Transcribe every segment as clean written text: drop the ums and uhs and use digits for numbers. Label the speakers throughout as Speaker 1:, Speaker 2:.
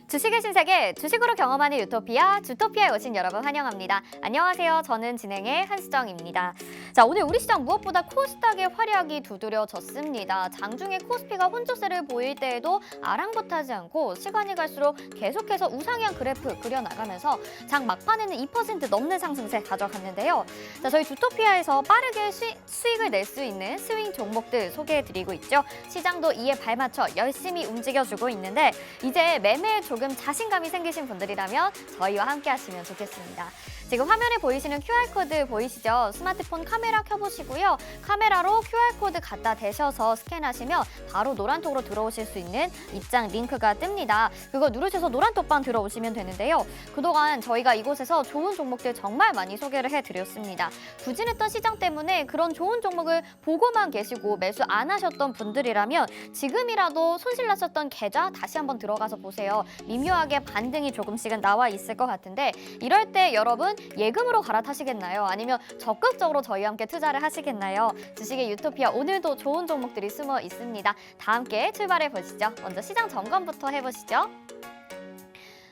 Speaker 1: 주식의 신세계, 주식으로 경험하는 유토피아, 주토피아에 오신 여러분 환영합니다. 안녕하세요. 저는 진행의 한수정입니다. 자, 오늘 우리 시장 무엇보다 코스닥의 활약이 두드려졌습니다. 장중에 코스피가 혼조세를 보일 때에도 아랑곳하지 않고 시간이 갈수록 계속해서 우상향 그래프 그려나가면서 장 막판에는 2% 넘는 상승세 가져갔는데요. 자, 저희 주토피아에서 빠르게 수익을 낼 수 있는 스윙 종목들 소개해드리고 있죠. 시장도 이에 발맞춰 열심히 움직여주고 있는데 이제 매매에 조금 자신감이 생기신 분들이라면 저희와 함께 하시면 좋겠습니다. 지금 화면에 보이시는 QR코드 보이시죠? 스마트폰 카메라 켜보시고요. 카메라로 QR코드 갖다 대셔서 스캔하시면 바로 노란톡으로 들어오실 수 있는 입장 링크가 뜹니다. 그거 누르셔서 노란톡방 들어오시면 되는데요. 그동안 저희가 이곳에서 좋은 종목들 정말 많이 소개를 해드렸습니다. 부진했던 시장 때문에 그런 좋은 종목을 보고만 계시고 매수 안 하셨던 분들이라면 지금이라도 손실 났었던 계좌 다시 한번 들어가서 보세요. 미묘하게 반등이 조금씩은 나와 있을 것 같은데 이럴 때 여러분 예금으로 갈아타시겠나요? 아니면 적극적으로 저희와 함께 투자를 하시겠나요? 주식의 유토피아 오늘도 좋은 종목들이 숨어 있습니다. 다 함께 출발해 보시죠. 먼저 시장 점검부터 해보시죠.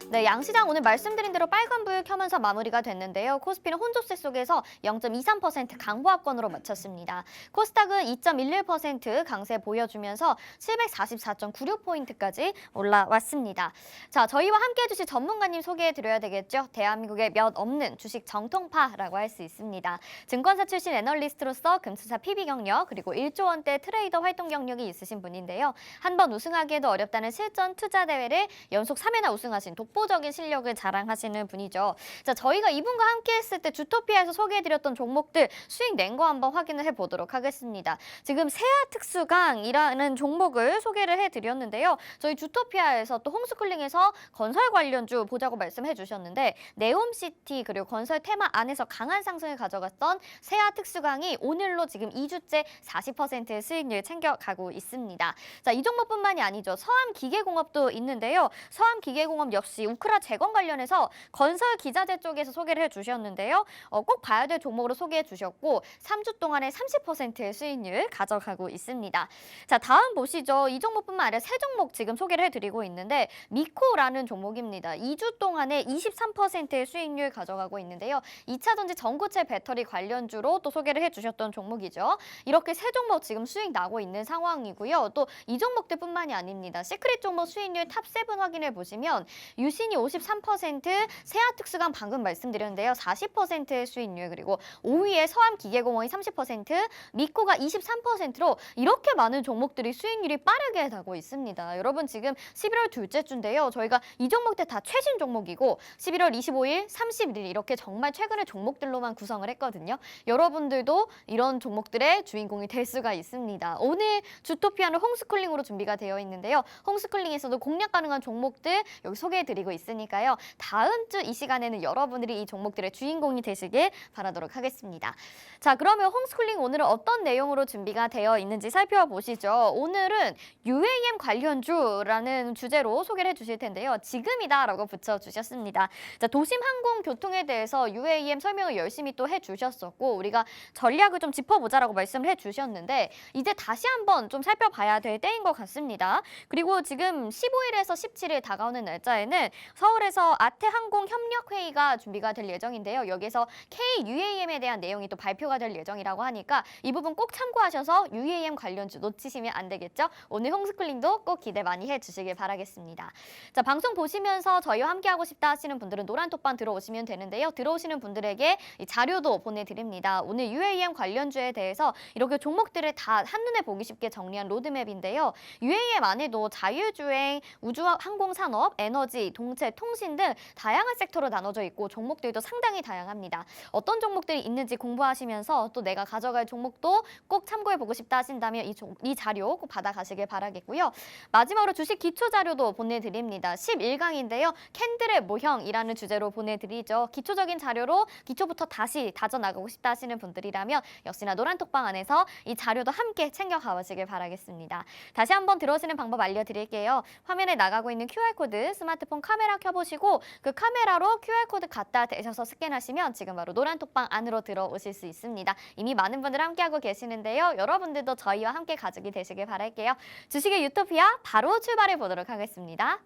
Speaker 1: 네, 양시장 오늘 말씀드린 대로 빨간불 켜면서 마무리가 됐는데요. 코스피는 혼조세 속에서 0.23% 강보합권으로 마쳤습니다. 코스닥은 2.11% 강세 보여주면서 744.96포인트까지 올라왔습니다. 자, 저희와 함께 해주실 전문가님 소개해드려야 되겠죠. 대한민국의 몇 없는 주식 정통파라고 할 수 있습니다. 증권사 출신 애널리스트로서 금수사 PB 경력 그리고 1조 원대 트레이더 활동 경력이 있으신 분인데요. 한 번 우승하기에도 어렵다는 실전 투자 대회를 연속 3회나 우승하신 독보적인 실력을 자랑하시는 분이죠. 자, 저희가 이분과 함께 했을 때 주토피아에서 소개해드렸던 종목들 수익 낸 거 한번 확인을 해보도록 하겠습니다. 지금 세아특수강이라는 종목을 소개를 해드렸는데요. 저희 주토피아에서 또 홈스쿨링에서 건설 관련주 보자고 말씀해 주셨는데 네옴시티 그리고 건설 테마 안에서 강한 상승을 가져갔던 세아특수강이 오늘로 지금 2주째 40%의 수익률 챙겨가고 있습니다. 자, 이 종목뿐만이 아니죠. 서암기계공업도 있는데요. 서암기계공업 역시 우크라 재건 관련해서 건설 기자재 쪽에서 소개를 해주셨는데요. 꼭 봐야 될 종목으로 소개해 주셨고 3주 동안에 30%의 수익률 가져가고 있습니다. 자, 다음 보시죠. 이 종목뿐만 아니라 세 종목 지금 소개를 해드리고 있는데 미코라는 종목입니다. 2주 동안에 23%의 수익률 가져가고 있는데요. 2차전지 전고체 배터리 관련주로 또 소개를 해주셨던 종목이죠. 이렇게 세 종목 지금 수익 나고 있는 상황이고요. 또 이 종목들뿐만이 아닙니다. 시크릿 종목 수익률 탑7 확인해 보시면 유신이 53%, 세아특수강 방금 말씀드렸는데요. 40%의 수익률 그리고 5위에 서암기계공업이 30%, 미코가 23%로 이렇게 많은 종목들이 수익률이 빠르게 나고 있습니다. 여러분 지금 11월 둘째 주인데요. 저희가 이 종목들 다 최신 종목이고 11월 25일, 30일 이렇게 정말 최근의 종목들로만 구성을 했거든요. 여러분들도 이런 종목들의 주인공이 될 수가 있습니다. 오늘 주토피아는 홈스쿨링으로 준비가 되어 있는데요. 홈스쿨링에서도 공략 가능한 종목들 여기 소개해드리고 있으니까요. 다음 주 이 시간에는 여러분들이 이 종목들의 주인공이 되시길 바라도록 하겠습니다. 자, 그러면 홈스쿨링 오늘은 어떤 내용으로 준비가 되어 있는지 살펴보시죠. 오늘은 UAM 관련주라는 주제로 소개를 해주실 텐데요. 지금이다라고 붙여주셨습니다. 자, 도심항공교통에 대해서 UAM 설명을 열심히 또 해주셨었고 우리가 전략을 좀 짚어보자라고 말씀을 해주셨는데 이제 다시 한번 좀 살펴봐야 될 때인 것 같습니다. 그리고 지금 15일에서 17일 다가오는 날짜에는 서울에서 아태항공협력회의가 준비가 될 예정인데요. 여기서 KUAM에 대한 내용이 또 발표가 될 예정이라고 하니까 이 부분 꼭 참고하셔서 UAM 관련주 놓치시면 안 되겠죠. 오늘 홈스쿨링도 꼭 기대 많이 해주시길 바라겠습니다. 자, 방송 보시면서 저희와 함께하고 싶다 하시는 분들은 노란톡방 들어오시면 되는데요. 들어오시는 분들에게 이 자료도 보내드립니다. 오늘 UAM 관련주에 대해서 이렇게 종목들을 다 한눈에 보기 쉽게 정리한 로드맵인데요. UAM 안에도 자율주행, 우주항공산업, 에너지, 동체, 통신 등 다양한 섹터로 나눠져 있고 종목들도 상당히 다양합니다. 어떤 종목들이 있는지 공부하시면서 또 내가 가져갈 종목도 꼭 참고해보고 싶다 하신다면 이 자료 꼭 받아가시길 바라겠고요. 마지막으로 주식 기초 자료도 보내드립니다. 11강인데요. 캔들의 모형이라는 주제로 보내드리죠. 기초적인 자료로 기초부터 다시 다져나가고 싶다 하시는 분들이라면 역시나 노란톡방 안에서 이 자료도 함께 챙겨가시길 바라겠습니다. 다시 한번 들어오시는 방법 알려드릴게요. 화면에 나가고 있는 QR코드 스마트폰 카메라 켜보시고 그 카메라로 QR코드 갖다 대셔서 스캔하시면 지금 바로 노란톡방 안으로 들어오실 수 있습니다. 이미 많은 분들 함께하고 계시는데요. 여러분들도 저희와 함께 가족이 되시길 바랄게요. 주식의 유토피아 바로 출발해 보도록 하겠습니다.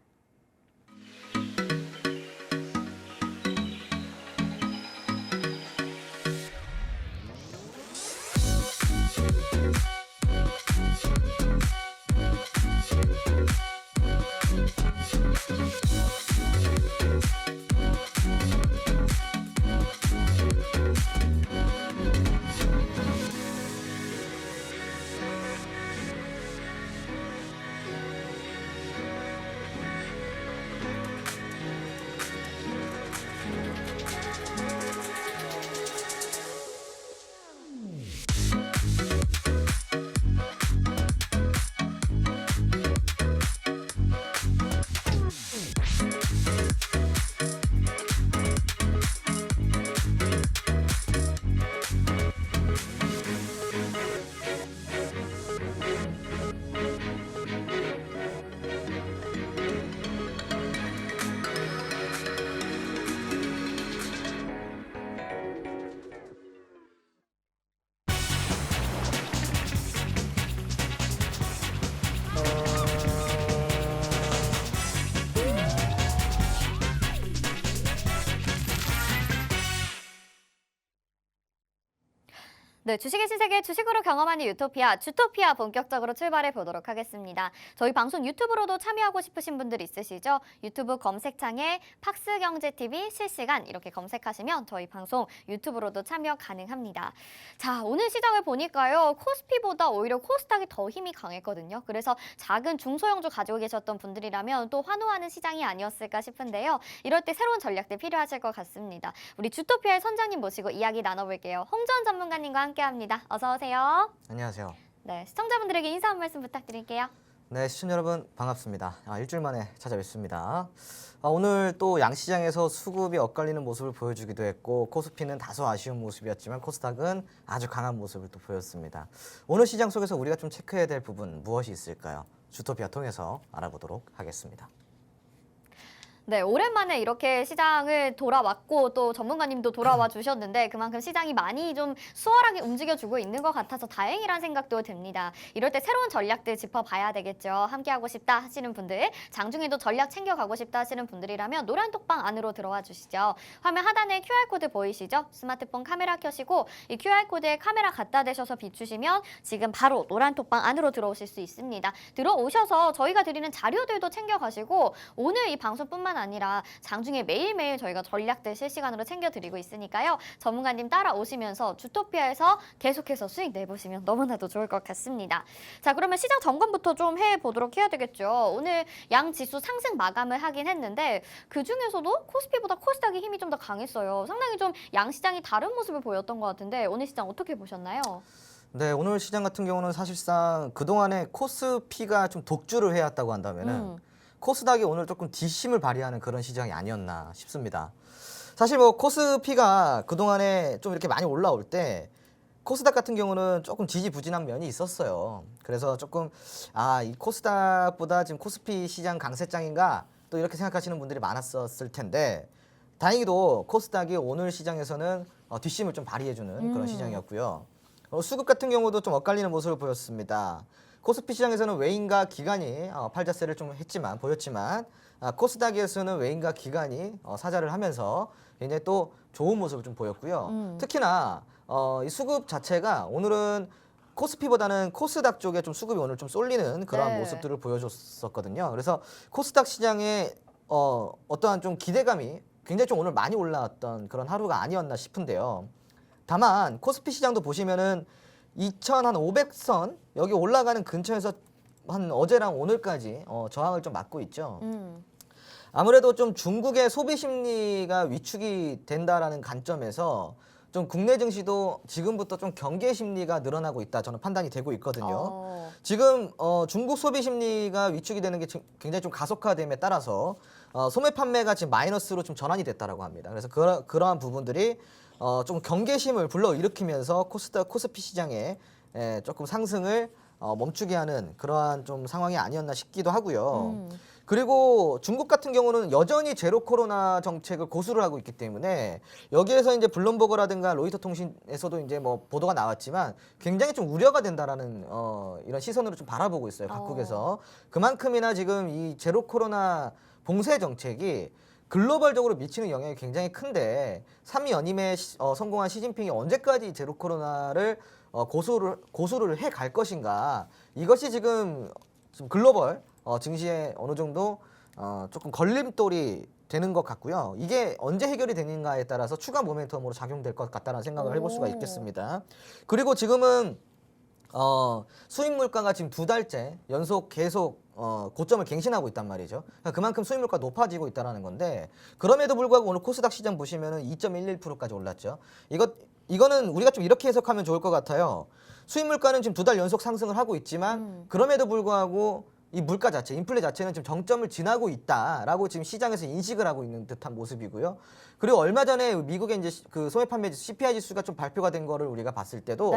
Speaker 1: 네, 주식의 신세계 주식으로 경험하는 유토피아, 주토피아 본격적으로 출발해 보도록 하겠습니다. 저희 방송 유튜브로도 참여하고 싶으신 분들 있으시죠? 유튜브 검색창에 팍스경제TV 실시간 이렇게 검색하시면 저희 방송 유튜브로도 참여 가능합니다. 자, 오늘 시장을 보니까요. 코스피보다 오히려 코스닥이 더 힘이 강했거든요. 그래서 작은 중소형주 가지고 계셨던 분들이라면 또 환호하는 시장이 아니었을까 싶은데요. 이럴 때 새로운 전략들 필요하실 것 같습니다. 우리 주토피아의 선장님 모시고 이야기 나눠볼게요. 홍전 전문가님과 함께합니다. 어서 오세요.
Speaker 2: 안녕하세요.
Speaker 1: 네, 시청자분들에게 인사 한 말씀 부탁드릴게요.
Speaker 2: 네, 시청자 여러분 반갑습니다. 일주일 만에 찾아뵙습니다. 오늘 또 양시장에서 수급이 엇갈리는 모습을 보여주기도 했고 코스피는 다소 아쉬운 모습이었지만 코스닥은 아주 강한 모습을 또 보였습니다. 오늘 시장 속에서 우리가 좀 체크해야 될 부분 무엇이 있을까요? 주토피아 통해서 알아보도록 하겠습니다.
Speaker 1: 네, 오랜만에 이렇게 시장을 돌아왔고 또 전문가님도 돌아와 주셨는데 그만큼 시장이 많이 좀 수월하게 움직여주고 있는 것 같아서 다행이란 생각도 듭니다. 이럴 때 새로운 전략들 짚어봐야 되겠죠. 함께하고 싶다 하시는 분들, 장중에도 전략 챙겨가고 싶다 하시는 분들이라면 노란 톡방 안으로 들어와 주시죠. 화면 하단에 QR코드 보이시죠? 스마트폰 카메라 켜시고 이 QR코드에 카메라 갖다 대셔서 비추시면 지금 바로 노란 톡방 안으로 들어오실 수 있습니다. 들어오셔서 저희가 드리는 자료들도 챙겨가시고 오늘 이 방송뿐만 아니라 장중에 매일매일 저희가 전략들 실시간으로 챙겨드리고 있으니까요. 전문가님 따라오시면서 주토피아에서 계속해서 수익 내보시면 너무나도 좋을 것 같습니다. 자, 그러면 시장 점검부터 좀 해보도록 해야 되겠죠. 오늘 양 지수 상승 마감을 하긴 했는데 그중에서도 코스피보다 코스닥이 힘이 좀 더 강했어요. 상당히 좀 양시장이 다른 모습을 보였던 것 같은데 오늘 시장 어떻게 보셨나요?
Speaker 2: 네, 오늘 시장 같은 경우는 사실상 그동안에 코스피가 좀 독주를 해왔다고 한다면은 코스닥이 오늘 조금 뒷심을 발휘하는 그런 시장이 아니었나 싶습니다. 사실 뭐 코스피가 그동안에 좀 이렇게 많이 올라올 때 코스닥 같은 경우는 조금 지지부진한 면이 있었어요. 그래서 조금 이 코스닥보다 지금 코스피 시장 강세장인가 또 이렇게 생각하시는 분들이 많았었을 텐데 다행히도 코스닥이 오늘 시장에서는 뒷심을 좀 발휘해주는 그런 시장이었고요. 수급 같은 경우도 좀 엇갈리는 모습을 보였습니다. 코스피 시장에서는 외인과 기관이 팔자세를 좀 보였지만 코스닥에서는 외인과 기관이 사자를 하면서 굉장히 또 좋은 모습을 좀 보였고요. 특히나 이 수급 자체가 오늘은 코스피보다는 코스닥 쪽에 좀 수급이 오늘 좀 쏠리는 그러한
Speaker 1: 네.
Speaker 2: 모습들을 보여줬었거든요. 그래서 코스닥 시장에 어떠한 좀 기대감이 굉장히 좀 오늘 많이 올라왔던 그런 하루가 아니었나 싶은데요. 다만 코스피 시장도 보시면은 2,500선 여기 올라가는 근처에서 한 어제랑 오늘까지 저항을 좀 맞고 있죠. 아무래도 좀 중국의 소비 심리가 위축이 된다라는 관점에서 좀 국내 증시도 지금부터 좀 경계 심리가 늘어나고 있다 저는 판단이 되고 있거든요. 지금 중국 소비 심리가 위축이 되는 게 굉장히 좀 가속화됨에 따라서 소매 판매가 지금 마이너스로 좀 전환이 됐다라고 합니다. 그래서 그러한 부분들이 좀 경계심을 불러일으키면서 코스피 시장에 조금 상승을 멈추게 하는 그러한 좀 상황이 아니었나 싶기도 하고요. 그리고 중국 같은 경우는 여전히 제로 코로나 정책을 고수를 하고 있기 때문에 여기에서 이제 블룸버그라든가 로이터 통신에서도 이제 뭐 보도가 나왔지만 굉장히 좀 우려가 된다라는 이런 시선으로 좀 바라보고 있어요. 각국에서. 그만큼이나 지금 이 제로 코로나 봉쇄 정책이 글로벌적으로 미치는 영향이 굉장히 큰데 3위 연임에 성공한 시진핑이 언제까지 제로 코로나를 고수를 해 갈 것인가 이것이 지금 글로벌 증시에 어느 정도 조금 걸림돌이 되는 것 같고요. 이게 언제 해결이 되는가에 따라서 추가 모멘텀으로 작용될 것 같다는 생각을 해볼 수가 있겠습니다. 그리고 지금은 수입 물가가 지금 2달째 연속 계속 고점을 갱신하고 있단 말이죠. 그러니까 그만큼 수입 물가가 높아지고 있다는 건데 그럼에도 불구하고 오늘 코스닥 시장 보시면은 2.11%까지 올랐죠. 이거는 우리가 좀 이렇게 해석하면 좋을 것 같아요. 수입 물가는 지금 2달 연속 상승을 하고 있지만 그럼에도 불구하고 이 물가 자체, 인플레 자체는 지금 정점을 지나고 있다라고 지금 시장에서 인식을 하고 있는 듯한 모습이고요. 그리고 얼마 전에 미국의 이제 그 소매 판매 지수 CPI 지수가 좀 발표가 된 거를 우리가 봤을 때도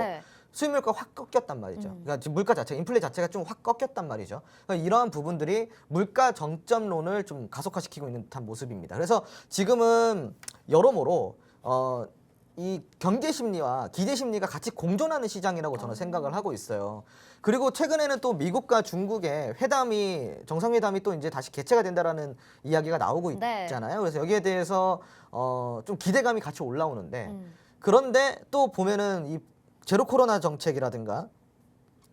Speaker 2: 수입 물가가 확 꺾였단 말이죠. 그러니까 지금 물가 자체, 인플레 자체가 좀 확 꺾였단 말이죠. 그러니까 이러한 부분들이 물가 정점론을 좀 가속화시키고 있는 듯한 모습입니다. 그래서 지금은 여러모로 이 경계 심리와 기대 심리가 같이 공존하는 시장이라고 저는 생각을 하고 있어요. 그리고 최근에는 또 미국과 중국의 정상회담이 또 이제 다시 개최가 된다라는 이야기가 나오고 있잖아요. 그래서 여기에 대해서 좀 기대감이 같이 올라오는데 그런데 또 보면은 이 제로 코로나 정책이라든가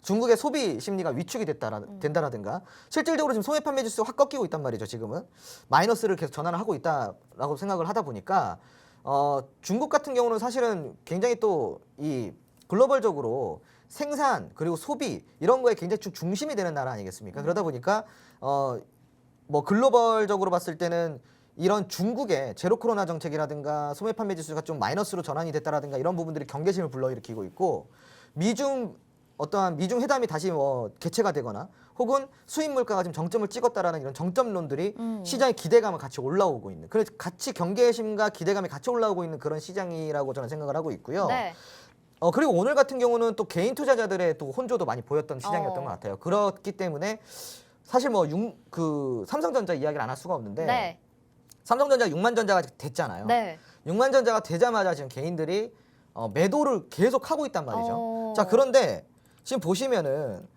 Speaker 2: 중국의 소비 심리가 위축이 된다라든가 실질적으로 지금 소매 판매 지수가 확 꺾이고 있단 말이죠. 지금은 마이너스를 계속 전환을 하고 있다라고 생각을 하다 보니까 중국 같은 경우는 사실은 굉장히 또 이 글로벌적으로 생산 그리고 소비 이런 거에 굉장히 좀 중심이 되는 나라 아니겠습니까? 그러다 보니까 뭐 글로벌적으로 봤을 때는 이런 중국의 제로 코로나 정책이라든가 소매 판매 지수가 좀 마이너스로 전환이 됐다라든가 이런 부분들이 경계심을 불러일으키고 있고 어떠한 미중 회담이 다시 뭐 개최가 되거나 혹은 수입 물가가 지금 정점을 찍었다라는 이런 정점론들이 시장의 기대감을 같이 올라오고 있는 그래서 같이 경계심과 기대감이 같이 올라오고 있는 그런 시장이라고 저는 생각을 하고 있고요.
Speaker 1: 네.
Speaker 2: 그리고 오늘 같은 경우는 또 개인 투자자들의 또 혼조도 많이 보였던 시장이었던 것 같아요. 그렇기 때문에 사실 뭐 삼성전자 이야기를 안 할 수가 없는데
Speaker 1: 네.
Speaker 2: 삼성전자 6만 전자가 됐잖아요.
Speaker 1: 네.
Speaker 2: 6만 전자가 되자마자 지금 개인들이 매도를 계속 하고 있단 말이죠. 자, 그런데 지금 보시면은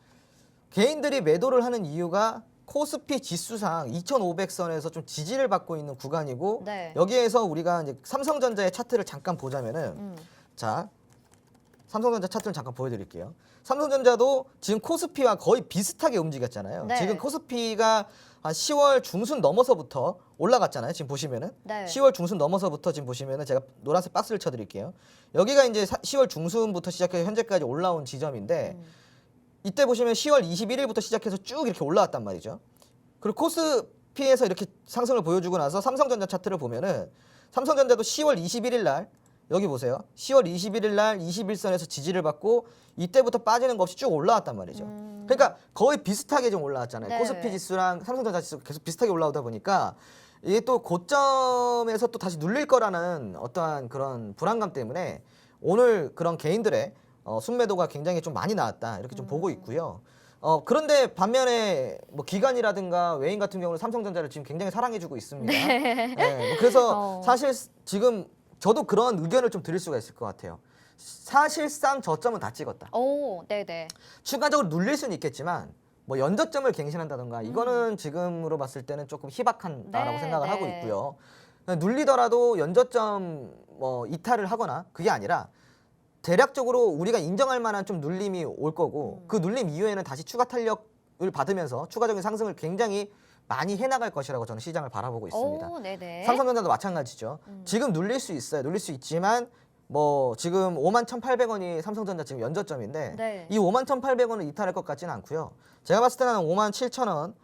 Speaker 2: 개인들이 매도를 하는 이유가 코스피 지수상 2,500선에서 좀 지지를 받고 있는 구간이고
Speaker 1: 네.
Speaker 2: 여기에서 우리가 이제 삼성전자의 차트를 잠깐 보자면은 자, 삼성전자 차트를 잠깐 보여드릴게요. 삼성전자도 지금 코스피와 거의 비슷하게 움직였잖아요.
Speaker 1: 네.
Speaker 2: 지금 코스피가 한 10월 중순 넘어서부터 올라갔잖아요. 지금 보시면은
Speaker 1: 네.
Speaker 2: 10월 중순 넘어서부터 지금 보시면은 제가 노란색 박스를 쳐드릴게요. 여기가 이제 10월 중순부터 시작해서 현재까지 올라온 지점인데 이때 보시면 10월 21일부터 시작해서 쭉 이렇게 올라왔단 말이죠. 그리고 코스피에서 이렇게 상승을 보여주고 나서 삼성전자 차트를 보면은 삼성전자도 10월 21일 날 여기 보세요. 10월 21일 날 21선에서 지지를 받고 이때부터 빠지는 거 없이 쭉 올라왔단 말이죠. 그러니까 거의 비슷하게 좀 올라왔잖아요.
Speaker 1: 네.
Speaker 2: 코스피 지수랑 삼성전자 지수 계속 비슷하게 올라오다 보니까 이게 또 고점에서 또 다시 눌릴 거라는 어떠한 그런 불안감 때문에 오늘 그런 개인들의 순매도가 굉장히 좀 많이 나왔다 이렇게 좀 보고 있고요. 그런데 반면에 뭐 기관이라든가 외인 같은 경우는 삼성전자를 지금 굉장히 사랑해주고 있습니다. 네, 뭐 그래서 사실 지금 저도 그런 의견을 좀 드릴 수가 있을 것 같아요. 사실상 저점은 다 찍었다.
Speaker 1: 오, 네네.
Speaker 2: 추가적으로 눌릴 수는 있겠지만 뭐 연저점을 갱신한다던가 이거는 지금으로 봤을 때는 조금 희박한다라고
Speaker 1: 네,
Speaker 2: 생각을
Speaker 1: 네.
Speaker 2: 하고 있고요. 눌리더라도 연저점 뭐 이탈을 하거나 그게 아니라 대략적으로 우리가 인정할 만한 좀 눌림이 올 거고 그 눌림 이후에는 다시 추가 탄력을 받으면서 추가적인 상승을 굉장히 많이 해나갈 것이라고 저는 시장을 바라보고 있습니다.
Speaker 1: 오, 네네.
Speaker 2: 삼성전자도 마찬가지죠. 지금 눌릴 수 있어요. 눌릴 수 있지만 뭐 지금 51,800원이 삼성전자 지금 연저점인데
Speaker 1: 네.
Speaker 2: 이 51,800원을 이탈할 것 같지는 않고요. 제가 봤을 때는 한 57,000원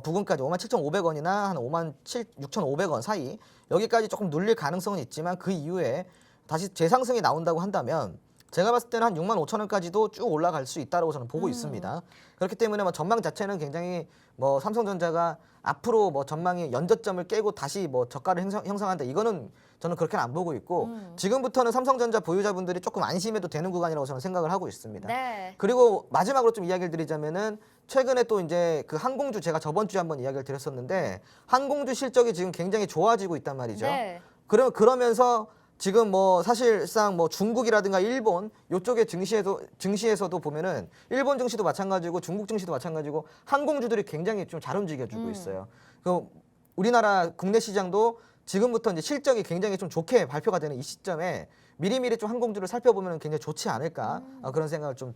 Speaker 2: 부근까지 57,500원이나 한 56,500원 사이 여기까지 조금 눌릴 가능성은 있지만 그 이후에 다시 재상승이 나온다고 한다면 제가 봤을 때는 한 65,000원까지도 쭉 올라갈 수 있다고 저는 보고 있습니다. 그렇기 때문에 뭐 전망 자체는 굉장히 뭐 삼성전자가 앞으로 뭐 전망이 연저점을 깨고 다시 뭐 저가를 형성한다 이거는 저는 그렇게는 안 보고 있고 지금부터는 삼성전자 보유자분들이 조금 안심해도 되는 구간이라고 저는 생각을 하고 있습니다.
Speaker 1: 네.
Speaker 2: 그리고 마지막으로 좀 이야기를 드리자면은 최근에 또 이제 그 항공주 제가 저번 주에 한번 이야기를 드렸었는데 항공주 실적이 지금 굉장히 좋아지고 있단 말이죠.
Speaker 1: 네.
Speaker 2: 그러면서 지금 뭐 사실상 뭐 중국이라든가 일본 요쪽의 증시에서도 보면은 일본 증시도 마찬가지고 중국 증시도 마찬가지고 항공주들이 굉장히 좀 잘 움직여주고 있어요. 그 우리나라 국내 시장도 지금부터 이제 실적이 굉장히 좀 좋게 발표가 되는 이 시점에 미리미리 좀 항공주를 살펴보면 굉장히 좋지 않을까 그런 생각을 좀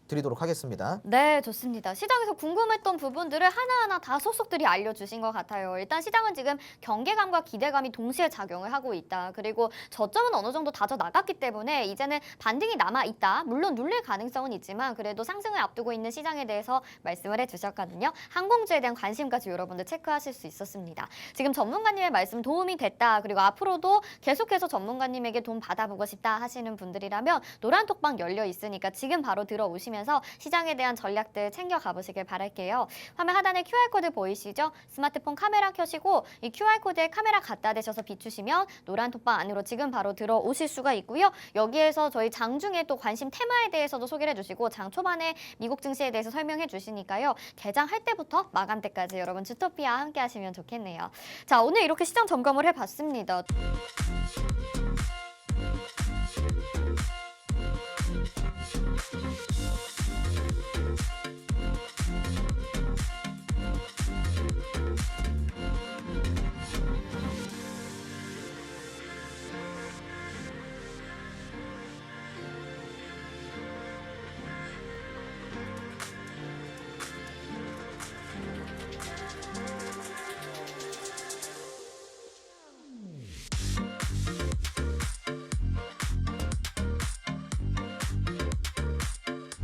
Speaker 2: 드리도록 하겠습니다.
Speaker 1: 네, 좋습니다. 시장에서 궁금했던 부분들을 하나하나 다 속속들이 알려주신 것 같아요. 일단 시장은 지금 경계감과 기대감이 동시에 작용을 하고 있다. 그리고 저점은 어느 정도 다져 나갔기 때문에 이제는 반등이 남아있다. 물론 눌릴 가능성은 있지만 그래도 상승을 앞두고 있는 시장에 대해서 말씀을 해주셨거든요. 항공주에 대한 관심까지 여러분들 체크하실 수 있었습니다. 지금 전문가님의 말씀 도움이 됐다. 그리고 앞으로도 계속해서 전문가님에게 돈 받아보고 싶다 하시는 분들이라면 노란 톡방 열려 있으니까 지금 바로 들어오시면서 시장에 대한 전략들 챙겨 가보시길 바랄게요. 화면 하단에 QR코드 보이시죠? 스마트폰 카메라 켜시고 이 QR코드에 카메라 갖다 대셔서 비추시면 노란 톡방 안으로 지금 바로 들어오실 수가 있고요. 여기에서 저희 장중에 또 관심 테마에 대해서도 소개를 해주시고 장 초반에 미국 증시에 대해서 설명해 주시니까요. 개장할 때부터 마감 때까지 여러분 주토피아 함께 하시면 좋겠네요. 자, 오늘 이렇게 시장 점검을 해봤습니다.